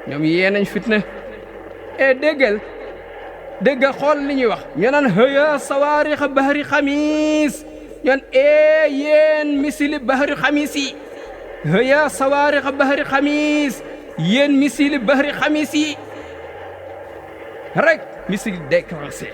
ñoom yee nañ fitna déggal xool li ñuy wax ñu naan hëya sawaarixa bahri xamis ñoon yéen misili bahri xamis yi hëya sawaarixa bahri xamis yéen misili bahri xamis yi rek misili déclenché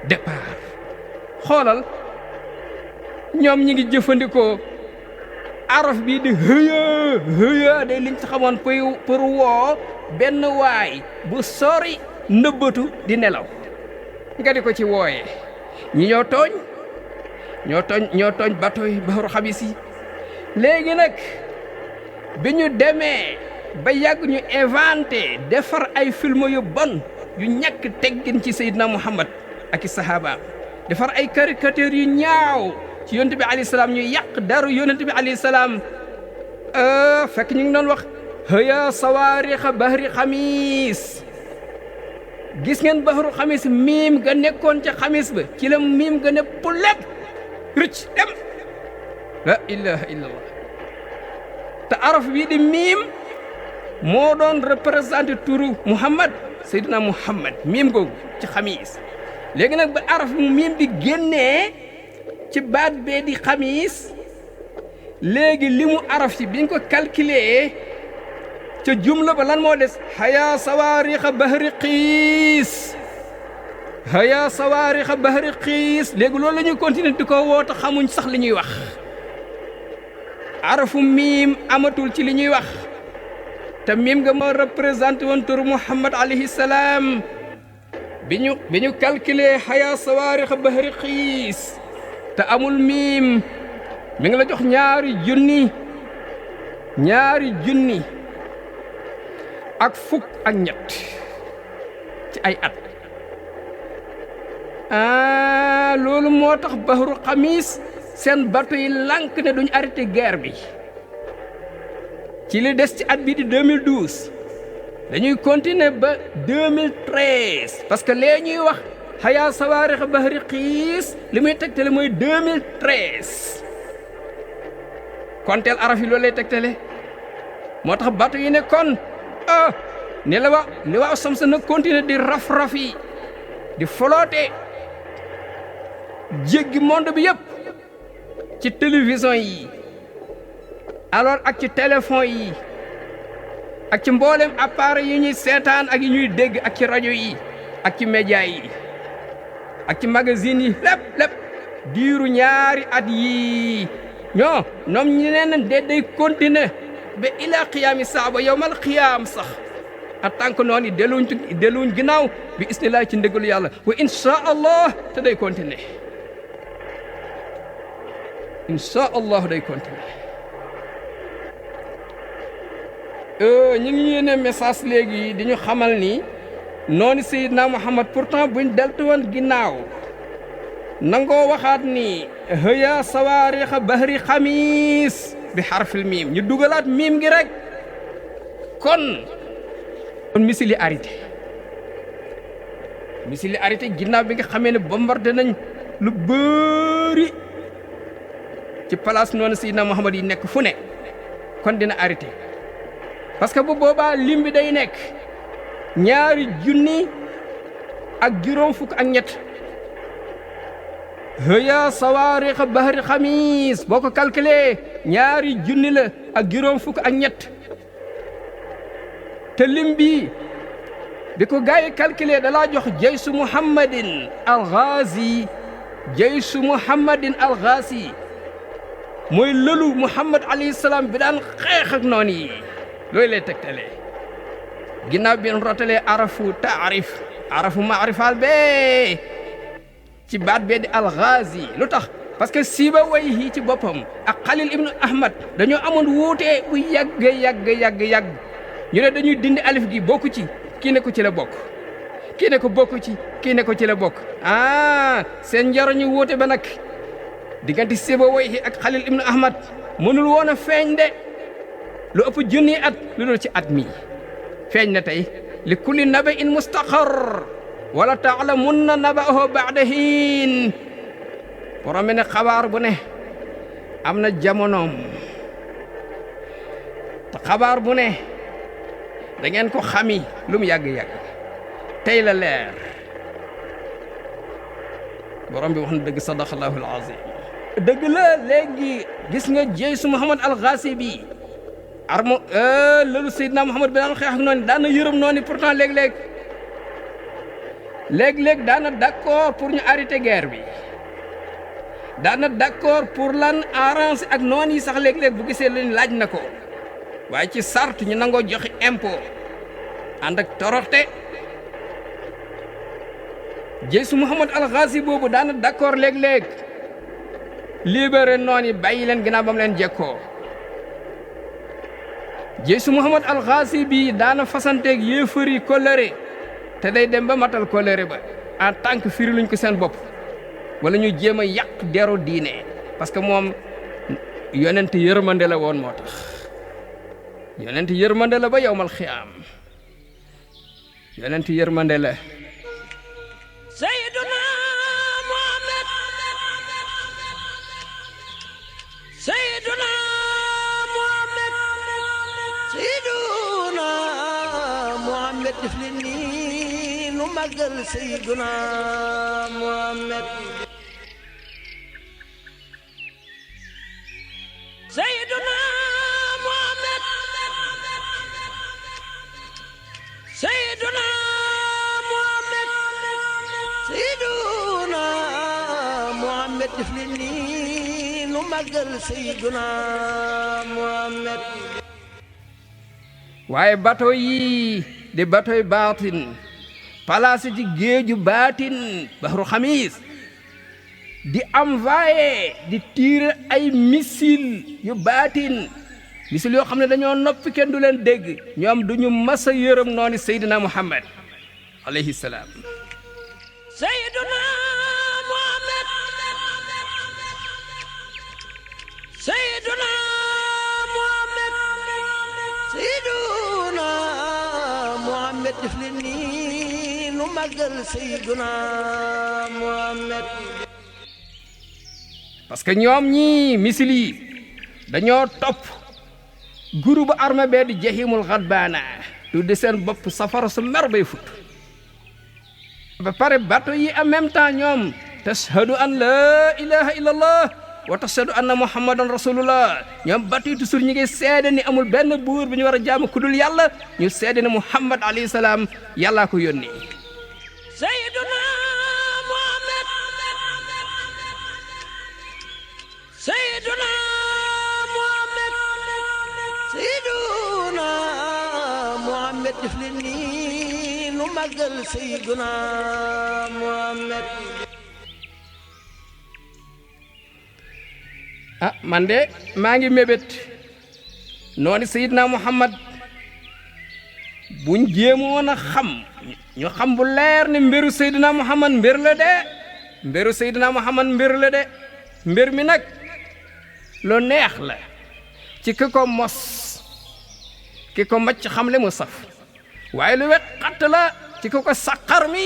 départ xoolal ñoom ñi ngi jëfandikoo araf bii di hëya day liñ ci xamoon pour woo benn waay bu sori nëbbatu di nelaw nga di ko ci wooyee ñi ñoo tooñ bateau yi bahru xamis yi léegi nag bi ñu demee ba yàgg ñu inventé defar ay film yu bon yu ñàkk teggin ci Seydina Muhammad ak i sahaaba defar ay caricature yu ñaaw ci yonent bi alayhi salaam ñu yàq daru yonent bi alayhi salaam fekk ñu ngi doon wax hëya sawaarixa bahri xamis gis ngeen bahru xamis miim ga nekkoon ca xamis ba ci la miim ga ne pulet rëcc dem la ilaha illallah te araf bii di miim moo doon représenté turu Muhammad Seydina Muhammad miim googu ci xamis léegi nag ba araf miim bi génnee ci baat bee di xamis léegi li mu araf ci biñ ko calculé ca jumla ba lan moo des haya sawaarixa bahri xiis haya sawaarixa bahri xiis léegi loolu la ñuy continuer di ko woote xamuñ sax li ñuy wax arafu miim amatul ci li ñuy wax te miim nga moo représenté woon turu Muhammad alayhi salaam bi ñu calculé haya sawaarixa bahri xiis te amul miim mi ngi la jox ñaari junni ak fukk ak ñett ci ay at loolu moo tax bahru xamis seen bateau yi lànk ne duñ arrêté guerre bi ci li des ci at bi di 2012 dañuy continuer ba 2013 parce que lee ñuy wax haya sawaarixa bahri xiis li muy tegtale mooy 2013 konteel araf yi loolu lay tegtale moo tax bateau yi ne kon ne la waa Samsa na continuer di raf yi di flotter jéggi monde bi yëpp ci télévision yi alors ak ci téléphone yi ak ci mboolem appareil yi ñuy seetaan ak yi ñuy dégg ak ci rajo yi ak ci média yi ak ci magazine yi lépp diiru ñaari at yi ñoom ñi neen day continuer ba ila qiyaami saaba yowmal qiyaam sax en tant que noonu delluñ ginnaaw bi isnillahi ci ndégalu yàlla wa insha allah te day continuer insha allah day continuer ñu ngi yéene message léegi di ñu xamal ni noonu Seydina Muhammad pourtant buñ deltu woon ginnaaw nangoo waxaat ni hëya sawaarixa bahri xamis bi xarfil miim ñu dugalaat miim gi rek kon misili arrêté ginnaaw bi nga xamee ne bombardé nañ lu bëri ci place noonu Seydina Muhammad yi nekk fu ne kon dina arrêté parce que bu boobaa lim bi day nekk 2,000 ak juróom fukk ak ñett hëya sawaarixa bahri xamis boo ko calculé 2,000 la ak juróom fukk ak ñett te lim bi ko gars yi calculé dalaa jox jaysu muhammadin al-ghazi mooy lëlu Muhammad alayhi salaam bi daan xeex ak noonu yi loolu lay tegtalee ginnaaw bi rotalee arafu taarif arafu maarifal bee ci baat bee di al-ghazi lu tax parce que siiba way yi ci boppam ak Xalil ibnu Ahmad dañoo amoon wuute bu yàgg ñu ne dañuy dindi alif gi bokku ci kii ne ko ci la bokk kii ne ko bokku ci kii ne ko ci la bokk seen njariñu wuute ba nag diggante siiba way yi ak Xalil ibnu Ahmad mënul woon a feeñ de lu ëpp junni at lu dul ci at mi feeñ na tey li kulli naba'in mustaqar wala ta'lamunna naba'ahu ba'da hiin borom ne xabaar bu ne am na jamonoom te xabaar bu ne da ngeen ko xami lu mu yàgg-yàgg tey la leer borom bi wax na dëgg sadaqallahu alazim dëgg la léegi gis nga Jeysu Muhammad al-Ghasibi armo loolu Seydina Muhammad bi daan xeex ak noonu daana yërëm noonu pourtant léeg-léeg daana d'accord pour ñu arrêter guerre bi daana d'accord pour lan arranger ak noonu yi sax léeg-léeg bu gisee leen laaj na ko waaye ci sart ñu nangoo joxe impôt ànd ak toroxte Jeysu Muhammad al-Ghazi boobu daana d'accord léeg-léeg libéré noonu yi bàyyi leen ginnaaw ba mu leen jekkoo Jeysu Muhammad al-Ghazi bi daana fasanteeg yéefari kóllëre te day dem ba matal kóllëre ba en tant que firi luñ ko seen bopp wala ñu jéem a yàq deru diine parce que moom yonent yërmande la woon moo tax yonent yërmande la ba yawmal xiyaam yonent yërmande la Sayyiduna Muhammad Sayyiduna Muhammad Sayyiduna Muhammad def leen ni nu màggal Sayyiduna Muhammad Sayyiduna Muhammad Sayyiduna Muhammad Sayyiduna Muhammad def leen ni nu màggal Sayyiduna Muhammad waaye bato yi di batoy baatin palaasi ci géeju baatin bahru xamis di envoyé di tirer ay missile yu baatin missile yoo xam ne dañoo noppi kenn du leen dégg ñoom duñu masa yërëm noonu Seydina Muhammad alayhi salaam Sayyiduna Muhammad Sayyiduna Muhammad Sayyiduna Muhammad def leen ni nu màggal Sayyiduna Muhammad parce que ñoom ñii misil yi dañoo topp groupe armée bee di jahimul xadbaana tudde seen bopp safara su mer bay fut ba pare bateau yi en même temps ñoom tashhadu an la ilaha illallah wa tashhadu anna muhammadan rasulullah ñoom bateau yi toujours ñi ngi seede ni amul benn buur bu ñu war a jaamu ku dul yàlla ñu seede ni muhammad alayhi salaam yàllaa ko yónni Sayyiduna Muhammad Sayyiduna Muhammad Sayyiduna Muhammad def leen ni nu màggal Sayyiduna Muhammad man de maa ngi mébét noonu Seydina Muhammad buñ jéemoon a xam ñu xam bu leer ne mbiru Seydina Muhammad mbir la de mbiru Seydina Muhammad mbir la de mbir mi nag lu neex la ci ki ko mos ki ko macc xam le mu saf waaye lu wet xatt la ci ki ko saqar mi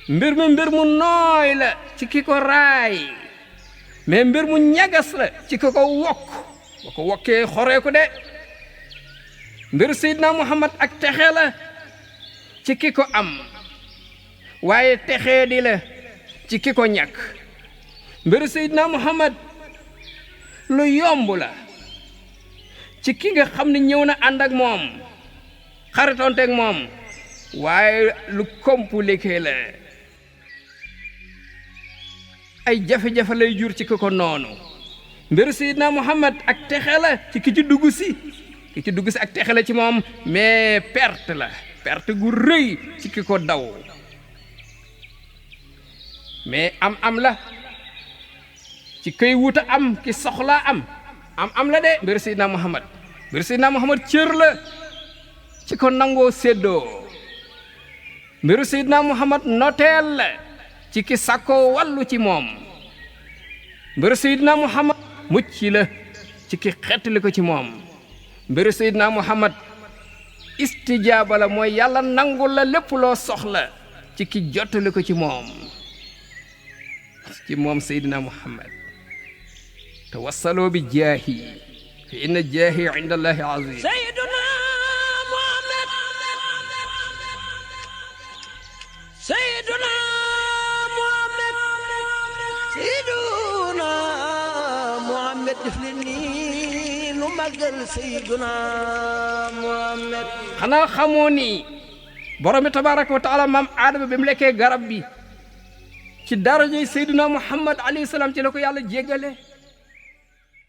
mbir mi mbir mu nooy la ci ki ko raay mais mbir mu ñagas la ci ki ko wokk ba ko wokkee xoreeku de mbir Seydina Muhammad ak texe la ci ki ko am waaye texee di la ci ki ko ñàkk mbir Seydina Muhammad lu yomb la ci ki nga xam ne ñëw na ànd ak moom xaritoonte ak moom waaye lu compliqué la ay jafe-jafe lay jur ci ki ko noonu mbir Seydina Muhammad ak texe la ci ki ci dugg si ak texe la ci moom mais perte gu rëy ci ki ko daw mais am la ci këy wuta am ki soxlaa am la de mbir Seydina Muhammad cër la ci ko nangoo séddoo mbiru Seydina Muhammad noteel la ci ki sàkkoo wàllu ci moom mbiru Seydina Muhammad mucc la ci ki xettali ko ci moom mbiru Seydina Muhammad istijaaba la mooy yàlla nangul la lépp loo soxla ci ki jottali ko ci moom Seydina Muhammad tawassaloo bi jaahi fa inna jaahi inda allahi azim Seyduna Muhammad Seyduna Muhammad Seyduna Muhammad def leen nii nu màggal Seyduna Muhammad xanaa xamoo ni borom bi tabaraka wa taala maam aadama bi mu lekkee garab bi ci darajay Seydina Muhammad alayhi salaam ci la ko yàlla jéggale